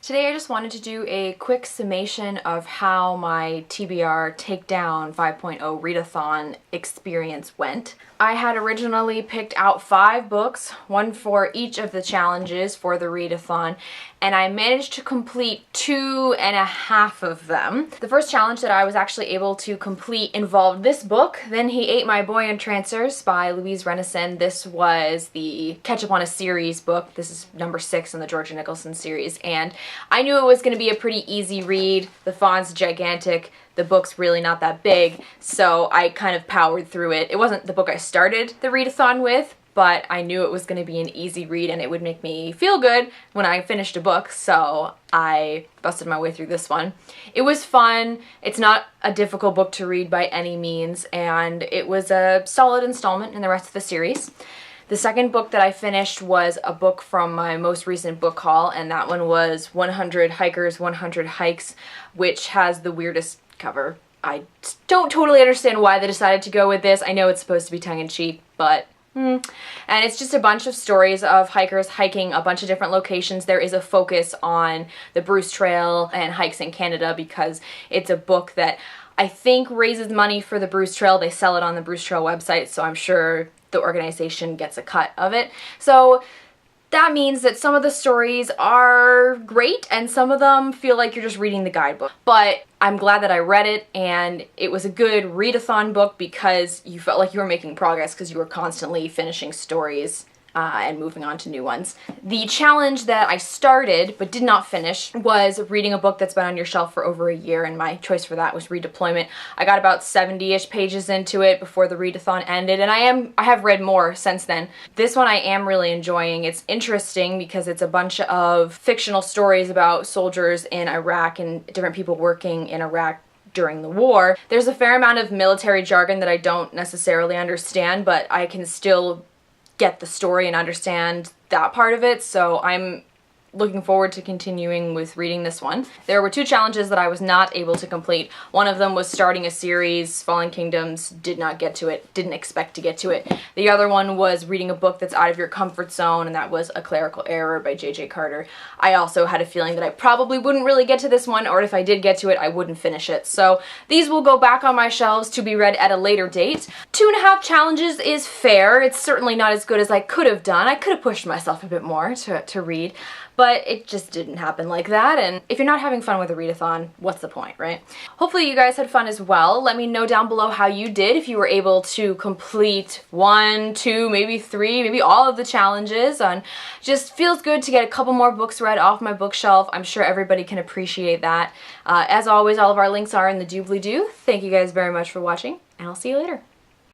Today I just wanted to do a quick summation of how my TBR Takedown 5.0 Readathon experience went. I had originally picked out 5 books, one for each of the challenges for the Readathon, and I managed to complete 2.5 of them. The first challenge that I was actually able to complete involved this book, Then He Ate My Boy in Trancers by Louise Readathon. This was the Catch Up on a Series book. This is number 6 in the Georgia Nicolson series, and I knew it was going to be a pretty easy read. The font's gigantic, the book's really not that big, so I kind of powered through it. It wasn't the book I started the readathon with, but I knew it was going to be an easy read and it would make me feel good when I finished a book, so I busted my way through this one. It was fun. It's not a difficult book to read by any means, and it was a solid installment in the rest of the series. The second book that I finished was a book from my most recent book haul, and that one was 100 Hikers, 100 Hikes, which has the weirdest cover. I don't totally understand why they decided to go with this. I know it's supposed to be tongue-in-cheek, but and it's just a bunch of stories of hikers hiking a bunch of different locations. There is a focus on the Bruce Trail and hikes in Canada because it's a book that I think raises money for the Bruce Trail. They sell it on the Bruce Trail website, so I'm sure the organization gets a cut of it. So that means that some of the stories are great and some of them feel like you're just reading the guidebook. But I'm glad that I read it, and it was a good readathon book because you felt like you were making progress because you were constantly finishing stories and moving on to new ones. The challenge that I started but did not finish was reading a book that's been on your shelf for over a year, and my choice for that was Redeployment. I got about 70-ish pages into it before the readathon ended, and I have read more since then. This one I am really enjoying. It's interesting because it's a bunch of fictional stories about soldiers in Iraq and different people working in Iraq during the war. There's a fair amount of military jargon that I don't necessarily understand, but I can still get the story and understand that part of it, so I'm looking forward to continuing with reading this one. There were 2 challenges that I was not able to complete. One of them was starting a series, Fallen Kingdoms, did not get to it, didn't expect to get to it. The other one was reading a book that's out of your comfort zone, and that was A Clerical Error by J.J. Carter. I also had a feeling that I probably wouldn't really get to this one, or if I did get to it, I wouldn't finish it. So these will go back on my shelves to be read at a later date. 2.5 challenges is fair. It's certainly not as good as I could have done. I could have pushed myself a bit more to read, but it just didn't happen like that, and if you're not having fun with a readathon, what's the point, right? Hopefully you guys had fun as well. Let me know down below how you did, if you were able to complete 1, 2, maybe 3, maybe all of the challenges, and just feels good to get a couple more books read off my bookshelf. I'm sure everybody can appreciate that. As always, all of our links are in the doobly-doo. Thank you guys very much for watching, and I'll see you later.